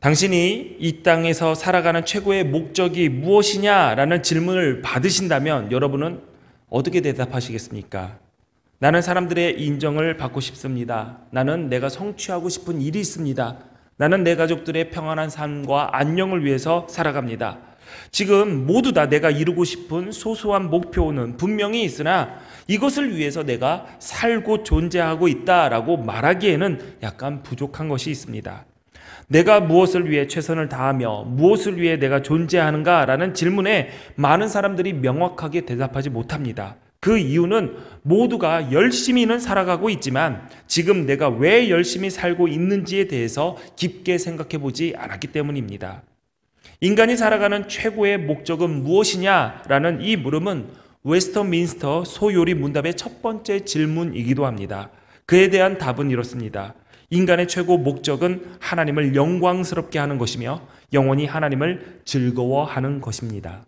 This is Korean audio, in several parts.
당신이 이 땅에서 살아가는 최고의 목적이 무엇이냐라는 질문을 받으신다면 여러분은 어떻게 대답하시겠습니까? 나는 사람들의 인정을 받고 싶습니다. 나는 내가 성취하고 싶은 일이 있습니다. 나는 내 가족들의 평안한 삶과 안녕을 위해서 살아갑니다. 지금 모두 다 내가 이루고 싶은 소소한 목표는 분명히 있으나 이것을 위해서 내가 살고 존재하고 있다라고 말하기에는 약간 부족한 것이 있습니다. 내가 무엇을 위해 최선을 다하며 무엇을 위해 내가 존재하는가라는 질문에 많은 사람들이 명확하게 대답하지 못합니다. 그 이유는 모두가 열심히는 살아가고 있지만 지금 내가 왜 열심히 살고 있는지에 대해서 깊게 생각해 보지 않았기 때문입니다. 인간이 살아가는 최고의 목적은 무엇이냐라는 이 물음은 웨스터민스터 소요리 문답의 첫 번째 질문이기도 합니다. 그에 대한 답은 이렇습니다. 인간의 최고 목적은 하나님을 영광스럽게 하는 것이며 영원히 하나님을 즐거워하는 것입니다.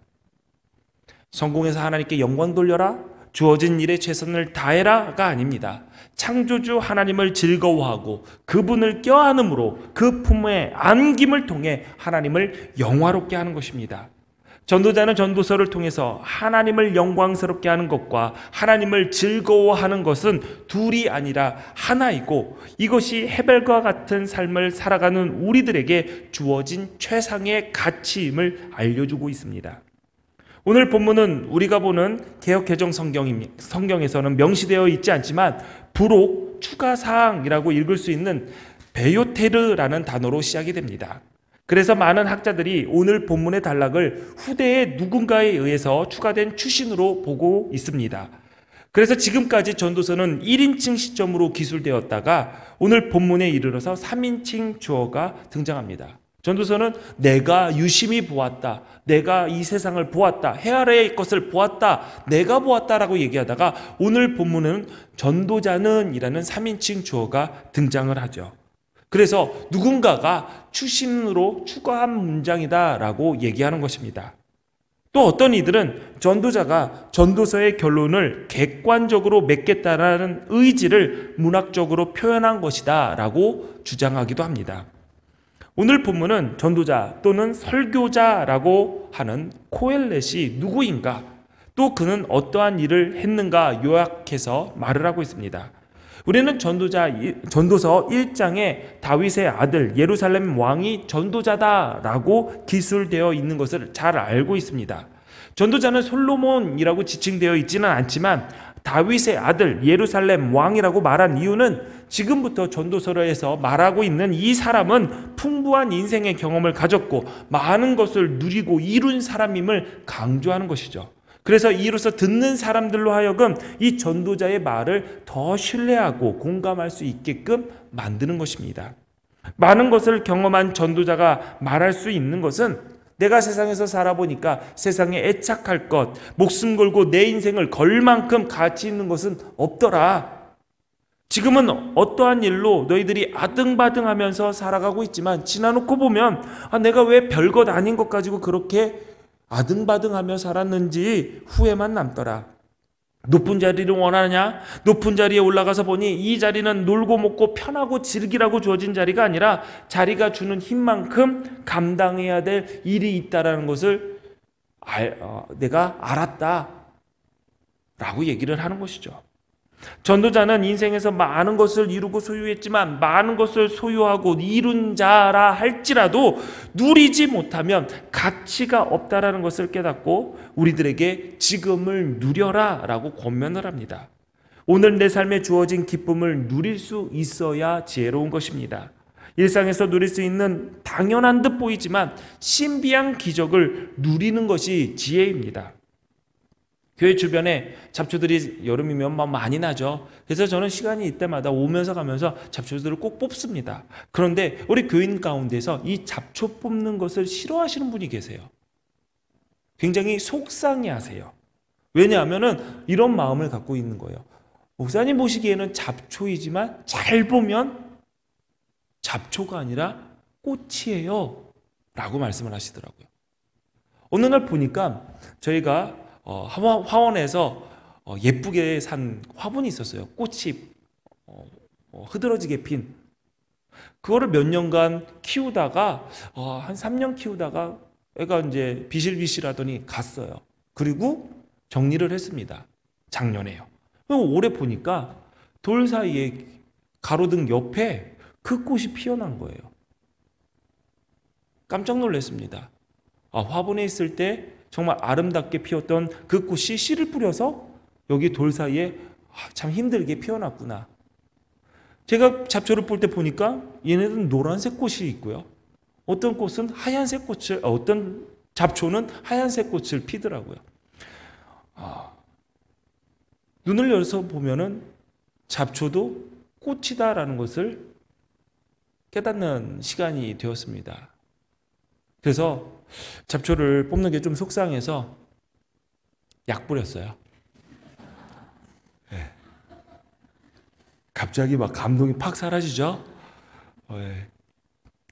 성공해서 하나님께 영광 돌려라? 주어진 일에 최선을 다해라가 아닙니다. 창조주 하나님을 즐거워하고 그분을 껴안음으로 그 품에 안김을 통해 하나님을 영화롭게 하는 것입니다. 전도자는 전도서를 통해서 하나님을 영광스럽게 하는 것과 하나님을 즐거워하는 것은 둘이 아니라 하나이고 이것이 헤벨과 같은 삶을 살아가는 우리들에게 주어진 최상의 가치임을 알려주고 있습니다. 오늘 본문은 우리가 보는 개역개정 성경에서는 명시되어 있지 않지만 부록 추가사항이라고 읽을 수 있는 베요테르라는 단어로 시작이 됩니다. 그래서 많은 학자들이 오늘 본문의 단락을 후대의 누군가에 의해서 추가된 추신으로 보고 있습니다. 그래서 지금까지 전도서는 1인칭 시점으로 기술되었다가 오늘 본문에 이르러서 3인칭 주어가 등장합니다. 전도서는 내가 유심히 보았다, 내가 이 세상을 보았다, 해 아래의 것을 보았다, 내가 보았다라고 얘기하다가 오늘 본문은 전도자는 이라는 3인칭 주어가 등장을 하죠. 그래서 누군가가 추신으로 추가한 문장이다라고 얘기하는 것입니다. 또 어떤 이들은 전도자가 전도서의 결론을 객관적으로 맺겠다라는 의지를 문학적으로 표현한 것이다 라고 주장하기도 합니다. 오늘 본문은 전도자 또는 설교자라고 하는 코엘렛이 누구인가, 또 그는 어떠한 일을 했는가 요약해서 말을 하고 있습니다. 우리는 전도서 1장에 다윗의 아들 예루살렘 왕이 전도자다라고 기술되어 있는 것을 잘 알고 있습니다. 전도자는 솔로몬이라고 지칭되어 있지는 않지만 다윗의 아들 예루살렘 왕이라고 말한 이유는 지금부터 전도서에서 말하고 있는 이 사람은 풍부한 인생의 경험을 가졌고 많은 것을 누리고 이룬 사람임을 강조하는 것이죠. 그래서 이로써 듣는 사람들로 하여금 이 전도자의 말을 더 신뢰하고 공감할 수 있게끔 만드는 것입니다. 많은 것을 경험한 전도자가 말할 수 있는 것은 내가 세상에서 살아보니까 세상에 애착할 것, 목숨 걸고 내 인생을 걸 만큼 가치 있는 것은 없더라. 지금은 어떠한 일로 너희들이 아등바등하면서 살아가고 있지만 지나놓고 보면 내가 왜 별것 아닌 것 가지고 그렇게 아등바등하며 살았는지 후회만 남더라. 높은 자리를 원하냐? 높은 자리에 올라가서 보니 이 자리는 놀고 먹고 편하고 즐기라고 주어진 자리가 아니라 자리가 주는 힘만큼 감당해야 될 일이 있다라는 것을 내가 알았다 라고 얘기를 하는 것이죠. 전도자는 인생에서 많은 것을 이루고 소유했지만 많은 것을 소유하고 이룬 자라 할지라도 누리지 못하면 가치가 없다라는 것을 깨닫고 우리들에게 지금을 누려라 라고 권면을 합니다. 오늘 내 삶에 주어진 기쁨을 누릴 수 있어야 지혜로운 것입니다. 일상에서 누릴 수 있는 당연한 듯 보이지만 신비한 기적을 누리는 것이 지혜입니다. 교회 주변에 잡초들이 여름이면 많이 나죠. 그래서 저는 시간이 이때마다 오면서 가면서 잡초들을 꼭 뽑습니다. 그런데 우리 교인 가운데서 이 잡초 뽑는 것을 싫어하시는 분이 계세요. 굉장히 속상해하세요. 왜냐하면 이런 마음을 갖고 있는 거예요. 목사님 보시기에는 잡초이지만 잘 보면 잡초가 아니라 꽃이에요 라고 말씀을 하시더라고요. 어느 날 보니까 저희가 화원에서 예쁘게 산 화분이 있었어요. 꽃이 흐드러지게 핀. 그거를 몇 년간 키우다가 한 3년 키우다가 애가 이제 비실비실하더니 갔어요. 그리고 정리를 했습니다. 작년에요. 올해 보니까 돌 사이에 가로등 옆에 그 꽃이 피어난 거예요. 깜짝 놀랐습니다. 화분에 있을 때 정말 아름답게 피었던 그 꽃이 씨를 뿌려서 여기 돌 사이에 참 힘들게 피어났구나. 제가 잡초를 볼 때 보니까 얘네들은 노란색 꽃이 있고요. 어떤 꽃은 하얀색 꽃을, 어떤 잡초는 하얀색 꽃을 피더라고요. 눈을 열어서 보면은 잡초도 꽃이다라는 것을 깨닫는 시간이 되었습니다. 그래서 잡초를 뽑는 게 좀 속상해서 약 뿌렸어요. 네. 갑자기 막 감동이 팍 사라지죠? 네.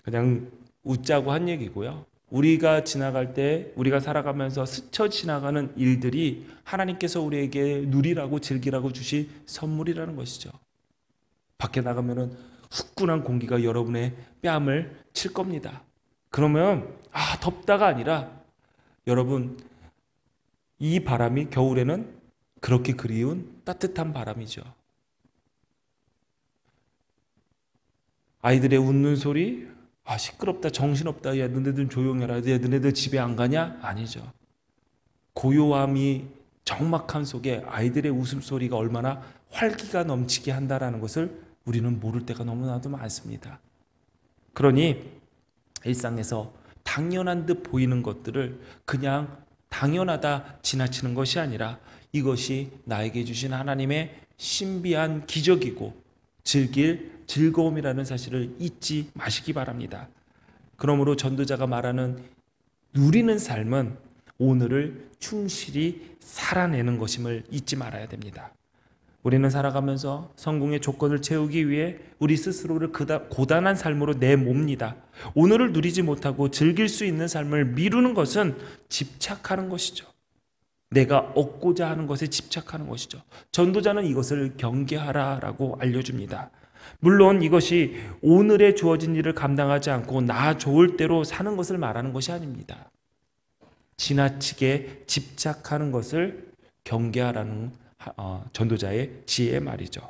그냥 웃자고 한 얘기고요. 우리가 지나갈 때, 우리가 살아가면서 스쳐 지나가는 일들이 하나님께서 우리에게 누리라고 즐기라고 주신 선물이라는 것이죠. 밖에 나가면은 후끈한 공기가 여러분의 뺨을 칠 겁니다. 그러면 덥다가 아니라 여러분, 이 바람이 겨울에는 그렇게 그리운 따뜻한 바람이죠. 아이들의 웃는 소리, 시끄럽다, 정신없다, 야 너네들 조용해라, 야 너네들 집에 안 가냐? 아니죠. 고요함이 적막함 속에 아이들의 웃음소리가 얼마나 활기가 넘치게 한다라는 것을 우리는 모를 때가 너무나도 많습니다. 그러니 일상에서 당연한 듯 보이는 것들을 그냥 당연하다 지나치는 것이 아니라 이것이 나에게 주신 하나님의 신비한 기적이고 즐길 즐거움이라는 사실을 잊지 마시기 바랍니다. 그러므로 전도자가 말하는 누리는 삶은 오늘을 충실히 살아내는 것임을 잊지 말아야 됩니다. 우리는 살아가면서 성공의 조건을 채우기 위해 우리 스스로를 고단한 삶으로 내몹니다. 오늘을 누리지 못하고 즐길 수 있는 삶을 미루는 것은 집착하는 것이죠. 내가 얻고자 하는 것에 집착하는 것이죠. 전도자는 이것을 경계하라라고 알려줍니다. 물론 이것이 오늘에 주어진 일을 감당하지 않고 나 좋을 대로 사는 것을 말하는 것이 아닙니다. 지나치게 집착하는 것을 경계하라는 전도자의 지혜의 말이죠.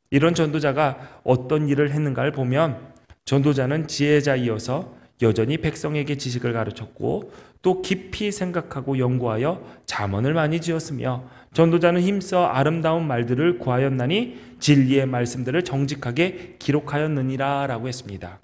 이런 전도자가 어떤 일을 했는가를 보면 전도자는 지혜자이어서 여전히 백성에게 지식을 가르쳤고 또 깊이 생각하고 연구하여 잠언을 많이 지었으며 전도자는 힘써 아름다운 말들을 구하였나니 진리의 말씀들을 정직하게 기록하였느니라 라고 했습니다.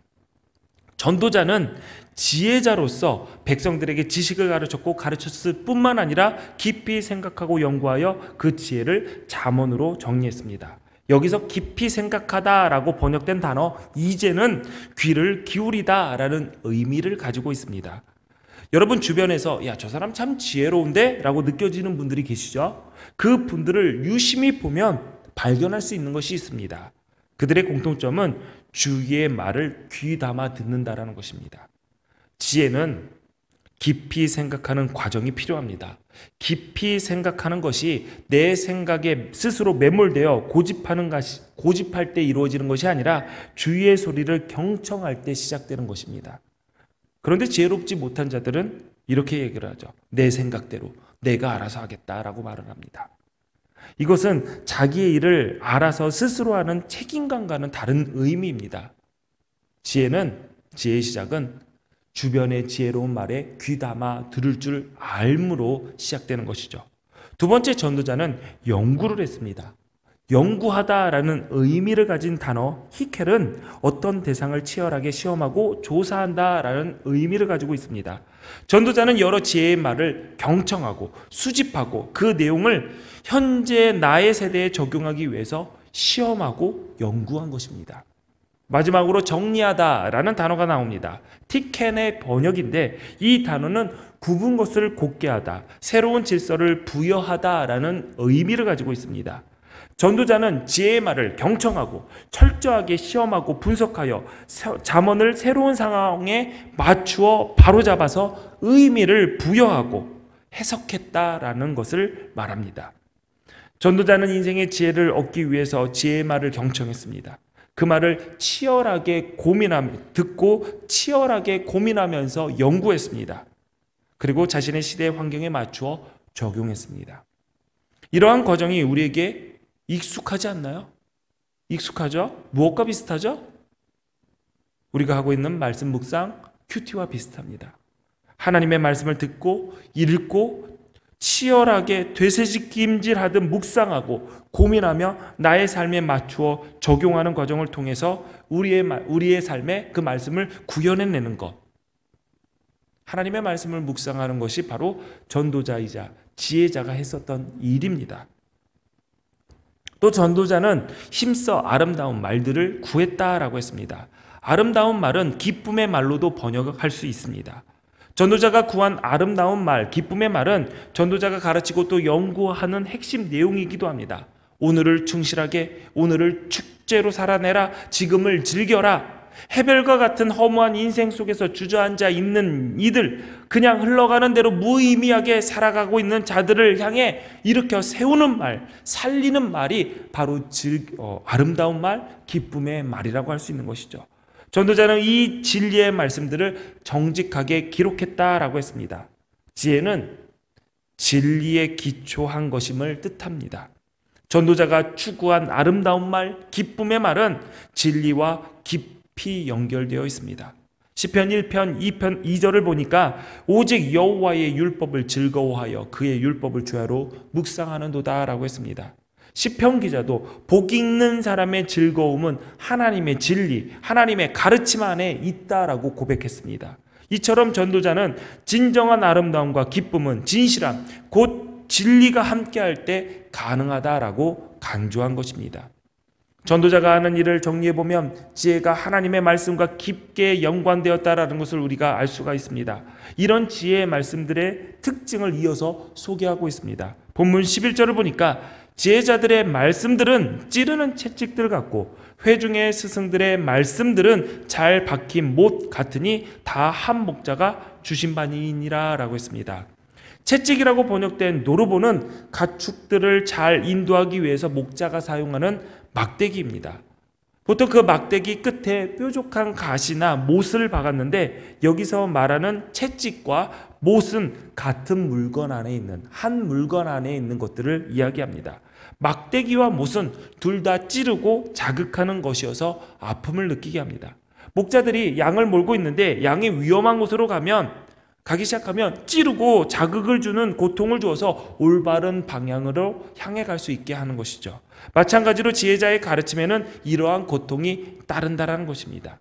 전도자는 지혜자로서 백성들에게 지식을 가르쳤고 가르쳤을 뿐만 아니라 깊이 생각하고 연구하여 그 지혜를 잠언으로 정리했습니다. 여기서 깊이 생각하다라고 번역된 단어 이제는 귀를 기울이다 라는 의미를 가지고 있습니다. 여러분 주변에서 야, 저 사람 참 지혜로운데? 라고 느껴지는 분들이 계시죠? 그 분들을 유심히 보면 발견할 수 있는 것이 있습니다. 그들의 공통점은 주위의 말을 귀담아 듣는다라는 것입니다. 지혜는 깊이 생각하는 과정이 필요합니다. 깊이 생각하는 것이 내 생각에 스스로 매몰되어 고집할 때 이루어지는 것이 아니라 주위의 소리를 경청할 때 시작되는 것입니다. 그런데 지혜롭지 못한 자들은 이렇게 얘기를 하죠. 내 생각대로 내가 알아서 하겠다라고 말을 합니다. 이것은 자기의 일을 알아서 스스로 하는 책임감과는 다른 의미입니다. 지혜의 시작은 주변의 지혜로운 말에 귀담아 들을 줄 알므로 시작되는 것이죠. 두 번째 전도자는 연구를 했습니다. 연구하다라는 의미를 가진 단어 히켈은 어떤 대상을 치열하게 시험하고 조사한다라는 의미를 가지고 있습니다. 전도자는 여러 지혜의 말을 경청하고 수집하고 그 내용을 현재 나의 세대에 적용하기 위해서 시험하고 연구한 것입니다. 마지막으로 정리하다라는 단어가 나옵니다. 티켄의 번역인데 이 단어는 굽은 것을 곱게 하다, 새로운 질서를 부여하다라는 의미를 가지고 있습니다. 전도자는 지혜의 말을 경청하고 철저하게 시험하고 분석하여 잠언을 새로운 상황에 맞추어 바로잡아서 의미를 부여하고 해석했다라는 것을 말합니다. 전도자는 인생의 지혜를 얻기 위해서 지혜의 말을 경청했습니다. 그 말을 듣고 치열하게 고민하면서 연구했습니다. 그리고 자신의 시대 환경에 맞추어 적용했습니다. 이러한 과정이 우리에게 익숙하지 않나요? 익숙하죠? 무엇과 비슷하죠? 우리가 하고 있는 말씀 묵상 큐티와 비슷합니다. 하나님의 말씀을 듣고 읽고 치열하게 되새김질하듯 묵상하고 고민하며 나의 삶에 맞추어 적용하는 과정을 통해서 우리의 삶에 그 말씀을 구현해내는 것. 하나님의 말씀을 묵상하는 것이 바로 전도자이자 지혜자가 했었던 일입니다. 또 전도자는 힘써 아름다운 말들을 구했다라고 했습니다. 아름다운 말은 기쁨의 말로도 번역할 수 있습니다. 전도자가 구한 아름다운 말, 기쁨의 말은 전도자가 가르치고 또 연구하는 핵심 내용이기도 합니다. 오늘을 충실하게, 오늘을 축제로 살아내라, 지금을 즐겨라. 해벨과 같은 허무한 인생 속에서 주저앉아 있는 이들, 그냥 흘러가는 대로 무의미하게 살아가고 있는 자들을 향해 일으켜 세우는 말, 살리는 말이 바로 아름다운 말, 기쁨의 말이라고 할 수 있는 것이죠. 전도자는 이 진리의 말씀들을 정직하게 기록했다라고 했습니다. 지혜는 진리에 기초한 것임을 뜻합니다. 전도자가 추구한 아름다운 말, 기쁨의 말은 진리와 깊이 연결되어 있습니다. 시편 1편 2편 2절을 보니까 오직 여호와의 율법을 즐거워하여 그의 율법을 주야로 묵상하는도다라고 했습니다. 시편 기자도 복 읽는 사람의 즐거움은 하나님의 진리, 하나님의 가르침 안에 있다라고 고백했습니다. 이처럼 전도자는 진정한 아름다움과 기쁨은 진실함, 곧 진리가 함께할 때 가능하다라고 강조한 것입니다. 전도자가 하는 일을 정리해보면 지혜가 하나님의 말씀과 깊게 연관되었다라는 것을 우리가 알 수가 있습니다. 이런 지혜의 말씀들의 특징을 이어서 소개하고 있습니다. 본문 11절을 보니까 지혜자들의 말씀들은 찌르는 채찍들 같고 회중의 스승들의 말씀들은 잘 박힌 못 같으니 다 한 목자가 주신 바니니라 라고 했습니다. 채찍이라고 번역된 노르보는 가축들을 잘 인도하기 위해서 목자가 사용하는 막대기입니다. 보통 그 막대기 끝에 뾰족한 가시나 못을 박았는데 여기서 말하는 채찍과 못은 같은 물건 안에 있는 한 물건 안에 있는 것들을 이야기합니다. 막대기와 못은 둘 다 찌르고 자극하는 것이어서 아픔을 느끼게 합니다. 목자들이 양을 몰고 있는데 양이 위험한 곳으로 가기 시작하면 찌르고 자극을 주는 고통을 주어서 올바른 방향으로 향해 갈 수 있게 하는 것이죠. 마찬가지로 지혜자의 가르침에는 이러한 고통이 따른다라는 것입니다.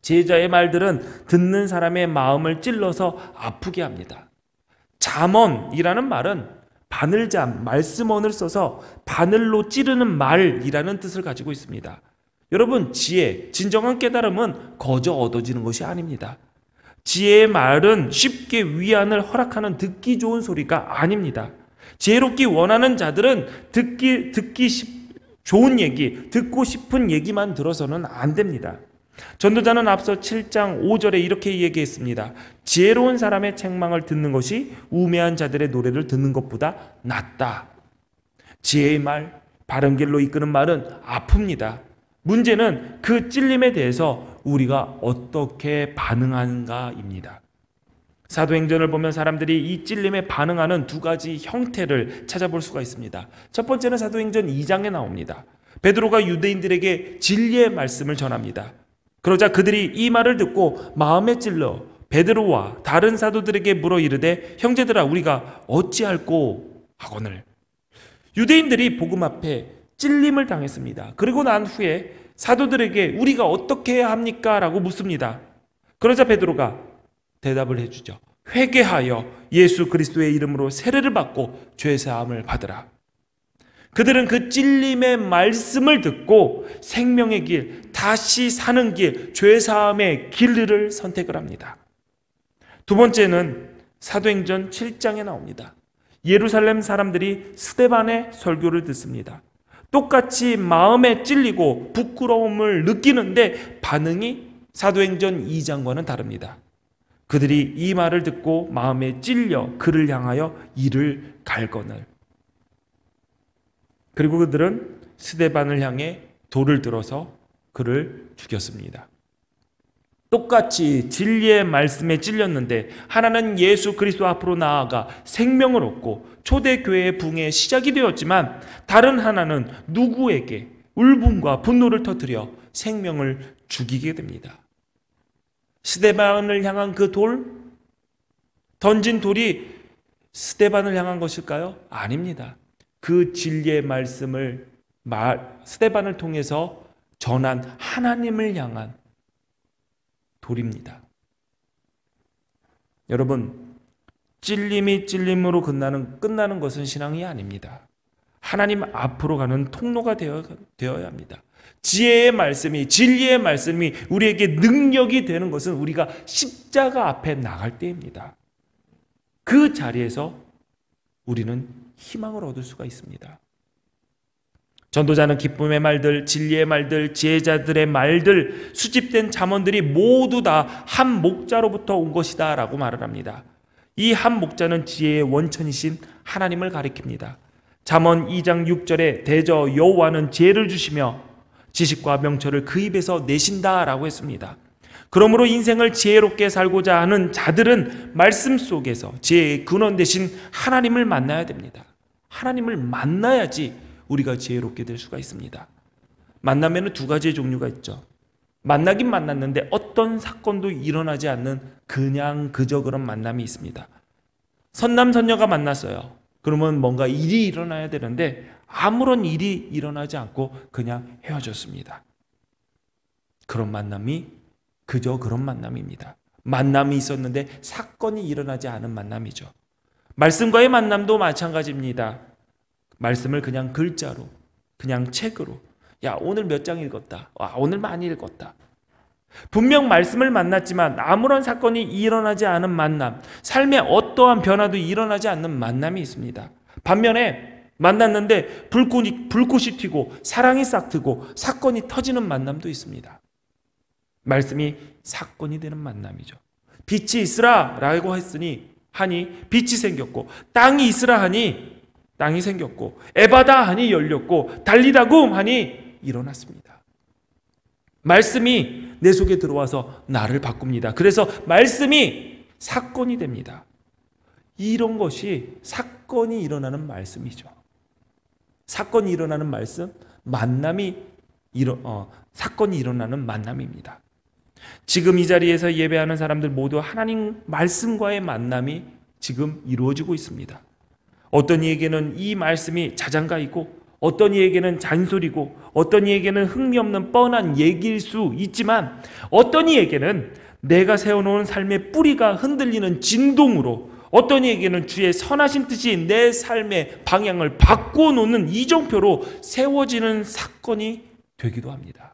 지혜자의 말들은 듣는 사람의 마음을 찔러서 아프게 합니다. 잠언이라는 말은 바늘잠, 말씀언을 써서 바늘로 찌르는 말이라는 뜻을 가지고 있습니다. 여러분, 지혜, 진정한 깨달음은 거저 얻어지는 것이 아닙니다. 지혜의 말은 쉽게 위안을 허락하는 듣기 좋은 소리가 아닙니다. 지혜롭기 원하는 자들은 좋은 얘기, 듣고 싶은 얘기만 들어서는 안 됩니다. 전도자는 앞서 7장 5절에 이렇게 얘기했습니다. 지혜로운 사람의 책망을 듣는 것이 우매한 자들의 노래를 듣는 것보다 낫다. 지혜의 말, 바른 길로 이끄는 말은 아픕니다. 문제는 그 찔림에 대해서 우리가 어떻게 반응하는가입니다. 사도행전을 보면 사람들이 이 찔림에 반응하는 두 가지 형태를 찾아볼 수가 있습니다. 첫 번째는 사도행전 2장에 나옵니다. 베드로가 유대인들에게 진리의 말씀을 전합니다. 그러자 그들이 이 말을 듣고 마음에 찔러 베드로와 다른 사도들에게 물어 이르되 형제들아 우리가 어찌할꼬 하거늘. 유대인들이 복음 앞에 찔림을 당했습니다. 그리고 난 후에 사도들에게 우리가 어떻게 해야 합니까? 라고 묻습니다. 그러자 베드로가 대답을 해주죠. 회개하여 예수 그리스도의 이름으로 세례를 받고 죄사함을 받으라. 그들은 그 찔림의 말씀을 듣고 생명의 길, 다시 사는 길, 죄사함의 길을 선택을 합니다. 두 번째는 사도행전 7장에 나옵니다. 예루살렘 사람들이 스데반의 설교를 듣습니다. 똑같이 마음에 찔리고 부끄러움을 느끼는데 반응이 사도행전 2장과는 다릅니다. 그들이 이 말을 듣고 마음에 찔려 그를 향하여 이를 갈거늘. 그리고 그들은 스데반을 향해 돌을 들어서 그를 죽였습니다. 똑같이 진리의 말씀에 찔렸는데 하나는 예수 그리스도 앞으로 나아가 생명을 얻고 초대교회의 붕의 시작이 되었지만, 다른 하나는 누구에게 울분과 분노를 터뜨려 생명을 죽이게 됩니다. 스데반을 향한 그 던진 돌이 스데반을 향한 것일까요? 아닙니다. 그 진리의 말씀을 스데반을 통해서 전한 하나님을 향한 돌입니다. 여러분, 찔림이 찔림으로 끝나는 것은 신앙이 아닙니다. 하나님 앞으로 가는 통로가 되어야 합니다. 지혜의 말씀이, 진리의 말씀이 우리에게 능력이 되는 것은 우리가 십자가 앞에 나갈 때입니다. 그 자리에서 우리는 희망을 얻을 수가 있습니다. 전도자는 기쁨의 말들, 진리의 말들, 지혜자들의 말들, 수집된 잠언들이 모두 다 한 목자로부터 온 것이다 라고 말을 합니다. 이 한 목자는 지혜의 원천이신 하나님을 가리킵니다. 잠언 2장 6절에 대저 여호와는 지혜를 주시며 지식과 명철을 그 입에서 내신다 라고 했습니다. 그러므로 인생을 지혜롭게 살고자 하는 자들은 말씀 속에서 지혜의 근원 되신 하나님을 만나야 됩니다. 하나님을 만나야지 우리가 지혜롭게 될 수가 있습니다. 만나면 두 가지의 종류가 있죠. 만나긴 만났는데 어떤 사건도 일어나지 않는 그저 그런 만남이 있습니다. 선남선녀가 만났어요. 그러면 뭔가 일이 일어나야 되는데 아무런 일이 일어나지 않고 그냥 헤어졌습니다. 그런 만남이 그저 그런 만남입니다. 만남이 있었는데 사건이 일어나지 않은 만남이죠. 말씀과의 만남도 마찬가지입니다. 말씀을 그냥 글자로, 그냥 책으로, 야 오늘 몇 장 읽었다, 오늘 많이 읽었다. 분명 말씀을 만났지만 아무런 사건이 일어나지 않은 만남, 삶에 어떠한 변화도 일어나지 않는 만남이 있습니다. 반면에 만났는데 불꽃이 튀고 사랑이 싹트고 사건이 터지는 만남도 있습니다. 말씀이 사건이 되는 만남이죠. 빛이 있으라 라고 했으니 빛이 생겼고, 땅이 있으라 하니 땅이 생겼고, 에바다 하니 열렸고, 달리다굼 하니 일어났습니다. 말씀이 내 속에 들어와서 나를 바꿉니다. 그래서 말씀이 사건이 됩니다. 이런 것이 사건이 일어나는 말씀이죠. 사건이 일어나는 말씀, 사건이 일어나는 만남입니다. 지금 이 자리에서 예배하는 사람들 모두 하나님 말씀과의 만남이 지금 이루어지고 있습니다. 어떤 이에게는 이 말씀이 자장가이고, 어떤 이에게는 잔소리고, 어떤 이에게는 흥미없는 뻔한 얘기일 수 있지만, 어떤 이에게는 내가 세워놓은 삶의 뿌리가 흔들리는 진동으로, 어떤 이에게는 주의 선하신 뜻이 내 삶의 방향을 바꾸어 놓는 이정표로 세워지는 사건이 되기도 합니다.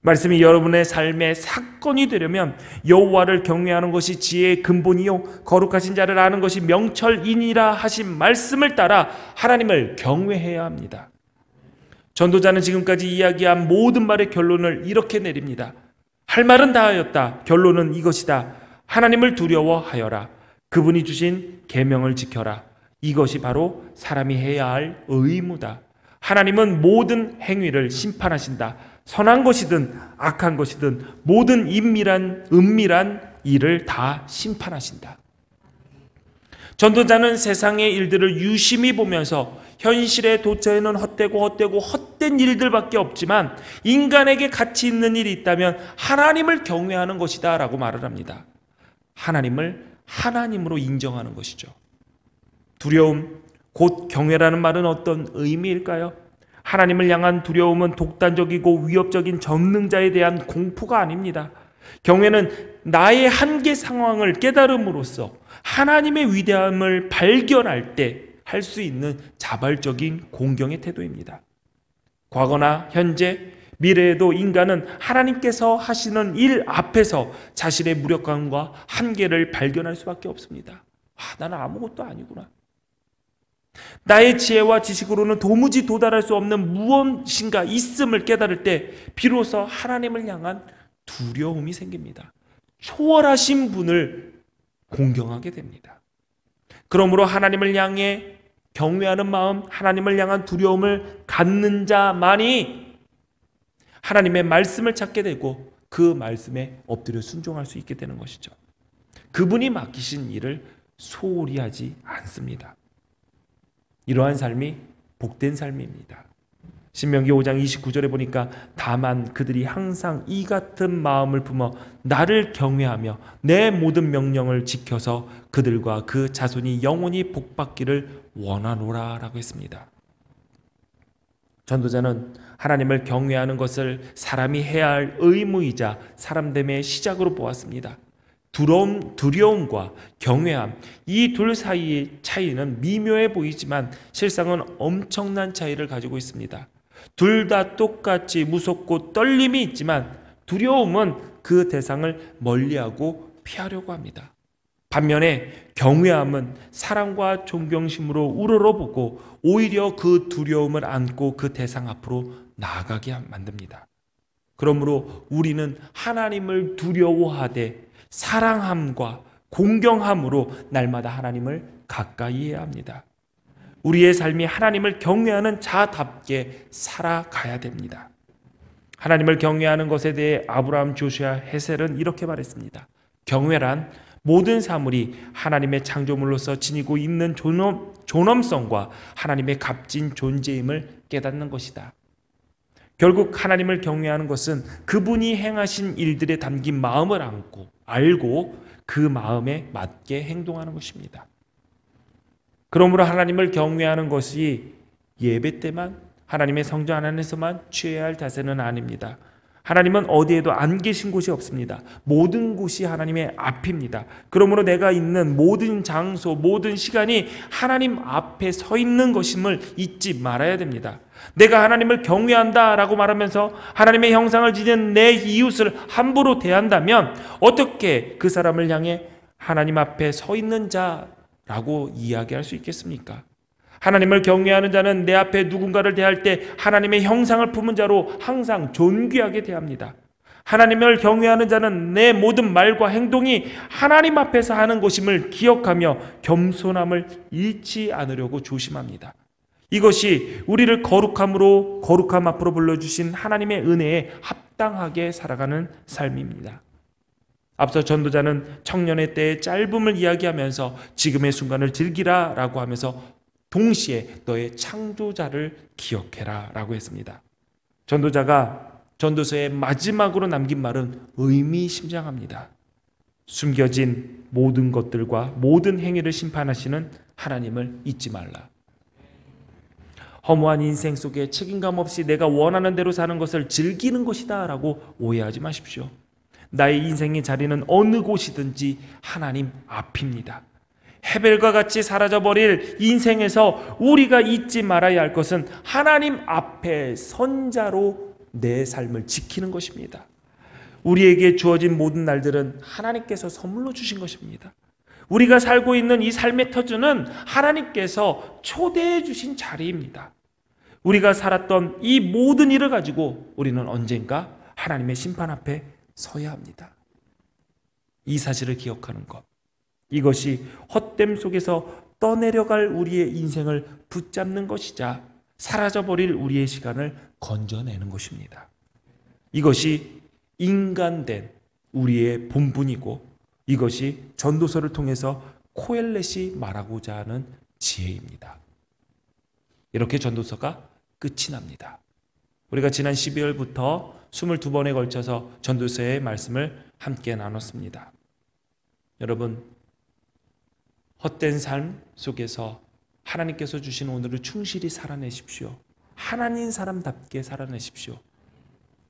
말씀이 여러분의 삶의 사건이 되려면 여호와를 경외하는 것이 지혜의 근본이요 거룩하신 자를 아는 것이 명철이니라 하신 말씀을 따라 하나님을 경외해야 합니다. 전도자는 지금까지 이야기한 모든 말의 결론을 이렇게 내립니다. 할 말은 다 하였다. 결론은 이것이다. 하나님을 두려워하여라. 그분이 주신 계명을 지켜라. 이것이 바로 사람이 해야 할 의무다. 하나님은 모든 행위를 심판하신다. 선한 것이든 악한 것이든 모든 은밀한 일을 다 심판하신다. 전도자는 세상의 일들을 유심히 보면서 현실의 도처에는 헛된 일들밖에 없지만 인간에게 가치 있는 일이 있다면 하나님을 경외하는 것이다 라고 말을 합니다. 하나님을 하나님으로 인정하는 것이죠. 두려움, 곧 경외라는 말은 어떤 의미일까요? 하나님을 향한 두려움은 독단적이고 위협적인 전능자에 대한 공포가 아닙니다. 경외는 나의 한계 상황을 깨달음으로써 하나님의 위대함을 발견할 때 할 수 있는 자발적인 공경의 태도입니다. 과거나 현재, 미래에도 인간은 하나님께서 하시는 일 앞에서 자신의 무력감과 한계를 발견할 수밖에 없습니다. 나는 아무것도 아니구나. 나의 지혜와 지식으로는 도무지 도달할 수 없는 무엇인가 있음을 깨달을 때 비로소 하나님을 향한 두려움이 생깁니다. 초월하신 분을 공경하게 됩니다. 그러므로 하나님을 향해 경외하는 마음, 하나님을 향한 두려움을 갖는 자만이 하나님의 말씀을 찾게 되고 그 말씀에 엎드려 순종할 수 있게 되는 것이죠. 그분이 맡기신 일을 소홀히 하지 않습니다. 이러한 삶이 복된 삶입니다. 신명기 5장 29절에 보니까 다만 그들이 항상 이 같은 마음을 품어 나를 경외하며 내 모든 명령을 지켜서 그들과 그 자손이 영원히 복받기를 원하노라 라고 했습니다. 전도자는 하나님을 경외하는 것을 사람이 해야 할 의무이자 사람됨의 시작으로 보았습니다. 두려움과 경외함, 이 둘 사이의 차이는 미묘해 보이지만 실상은 엄청난 차이를 가지고 있습니다. 둘 다 똑같이 무섭고 떨림이 있지만 두려움은 그 대상을 멀리하고 피하려고 합니다. 반면에 경외함은 사랑과 존경심으로 우러러보고 오히려 그 두려움을 안고 그 대상 앞으로 나아가게 만듭니다. 그러므로 우리는 하나님을 두려워하되 사랑함과 공경함으로 날마다 하나님을 가까이 해야 합니다. 우리의 삶이 하나님을 경외하는 자답게 살아가야 됩니다. 하나님을 경외하는 것에 대해 아브라함 조슈아 헤셀은 이렇게 말했습니다. 경외란 모든 사물이 하나님의 창조물로서 지니고 있는 존엄성과 하나님의 값진 존재임을 깨닫는 것이다. 결국 하나님을 경외하는 것은 그분이 행하신 일들에 담긴 마음을 알고 그 마음에 맞게 행동하는 것입니다. 그러므로 하나님을 경외하는 것이 예배 때만, 하나님의 성전 안에서만 취해야 할 자세는 아닙니다. 하나님은 어디에도 안 계신 곳이 없습니다. 모든 곳이 하나님의 앞입니다. 그러므로 내가 있는 모든 장소, 모든 시간이 하나님 앞에 서 있는 것임을 잊지 말아야 됩니다. 내가 하나님을 경외한다라고 말하면서 하나님의 형상을 지닌 내 이웃을 함부로 대한다면 어떻게 그 사람을 향해 하나님 앞에 서 있는 자라고 이야기할 수 있겠습니까? 하나님을 경외하는 자는 내 앞에 누군가를 대할 때 하나님의 형상을 품은 자로 항상 존귀하게 대합니다. 하나님을 경외하는 자는 내 모든 말과 행동이 하나님 앞에서 하는 것임을 기억하며 겸손함을 잃지 않으려고 조심합니다. 이것이 우리를 거룩함 앞으로 불러주신 하나님의 은혜에 합당하게 살아가는 삶입니다. 앞서 전도자는 청년의 때의 짧음을 이야기하면서 지금의 순간을 즐기라 라고 하면서 동시에 너의 창조자를 기억해라 라고 했습니다. 전도자가 전도서의 마지막으로 남긴 말은 의미심장합니다. 숨겨진 모든 것들과 모든 행위를 심판하시는 하나님을 잊지 말라. 허무한 인생 속에 책임감 없이 내가 원하는 대로 사는 것을 즐기는 것이다 라고 오해하지 마십시오. 나의 인생의 자리는 어느 곳이든지 하나님 앞입니다. 헤벨과 같이 사라져버릴 인생에서 우리가 잊지 말아야 할 것은 하나님 앞에 선자로 내 삶을 지키는 것입니다. 우리에게 주어진 모든 날들은 하나님께서 선물로 주신 것입니다. 우리가 살고 있는 이 삶의 터전은 하나님께서 초대해 주신 자리입니다. 우리가 살았던 이 모든 일을 가지고 우리는 언젠가 하나님의 심판 앞에 서야 합니다. 이 사실을 기억하는 것, 이것이 헛됨 속에서 떠내려갈 우리의 인생을 붙잡는 것이자 사라져버릴 우리의 시간을 건져내는 것입니다. 이것이 인간된 우리의 본분이고 이것이 전도서를 통해서 코엘렛이 말하고자 하는 지혜입니다. 이렇게 전도서가 끝이 납니다. 우리가 지난 12월부터 22번에 걸쳐서 전도서의 말씀을 함께 나눴습니다. 여러분, 헛된 삶 속에서 하나님께서 주신 오늘을 충실히 살아내십시오. 하나님 사람답게 살아내십시오.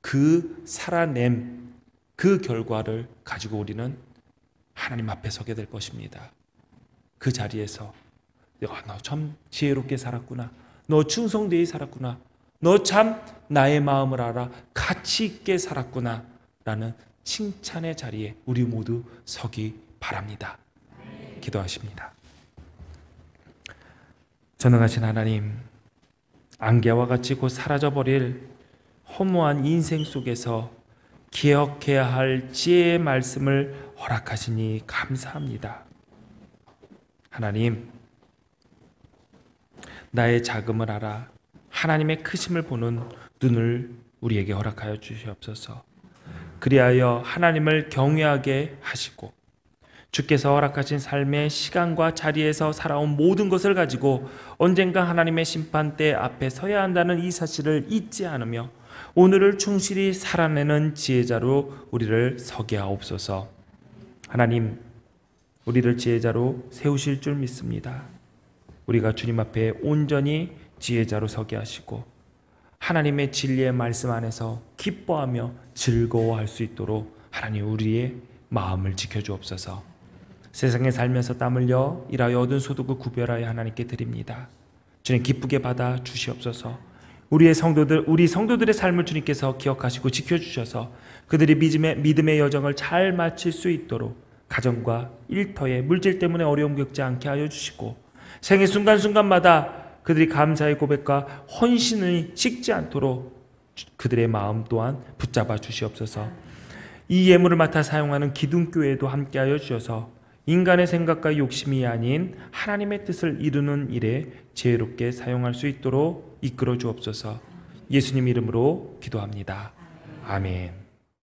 그 살아냄, 그 결과를 가지고 우리는 하나님 앞에 서게 될 것입니다. 그 자리에서 너 참 지혜롭게 살았구나. 너 충성되이 살았구나. 너 참 나의 마음을 알아 가치 있게 살았구나 라는 칭찬의 자리에 우리 모두 서기 바랍니다. 기도하십니다. 전능하신 하나님, 안개와 같이 곧 사라져버릴 허무한 인생 속에서 기억해야 할 지혜의 말씀을 허락하시니 감사합니다. 하나님, 나의 작음을 알아 하나님의 크심을 보는 눈을 우리에게 허락하여 주시옵소서. 그리하여 하나님을 경외하게 하시고 주께서 허락하신 삶의 시간과 자리에서 살아온 모든 것을 가지고 언젠가 하나님의 심판대 앞에 서야 한다는 이 사실을 잊지 않으며 오늘을 충실히 살아내는 지혜자로 우리를 서게 하옵소서. 하나님, 우리를 지혜자로 세우실 줄 믿습니다. 우리가 주님 앞에 온전히 지혜자로 서게 하시고 하나님의 진리의 말씀 안에서 기뻐하며 즐거워할 수 있도록 하나님 우리의 마음을 지켜주옵소서. 세상에 살면서 땀 흘려 일하여 얻은 소득을 구별하여 하나님께 드립니다. 주님 기쁘게 받아 주시옵소서. 우리 성도들의 삶을 주님께서 기억하시고 지켜주셔서 그들이 믿음의 여정을 잘 마칠 수 있도록 가정과 일터에 물질 때문에 어려움 겪지 않게 하여 주시고 생의 순간순간마다 그들이 감사의 고백과 헌신이 식지 않도록 그들의 마음 또한 붙잡아 주시옵소서. 이 예물을 맡아 사용하는 기둥교회도 함께하여 주셔서 인간의 생각과 욕심이 아닌 하나님의 뜻을 이루는 일에 지혜롭게 사용할 수 있도록 이끌어 주옵소서. 예수님 이름으로 기도합니다. 아멘.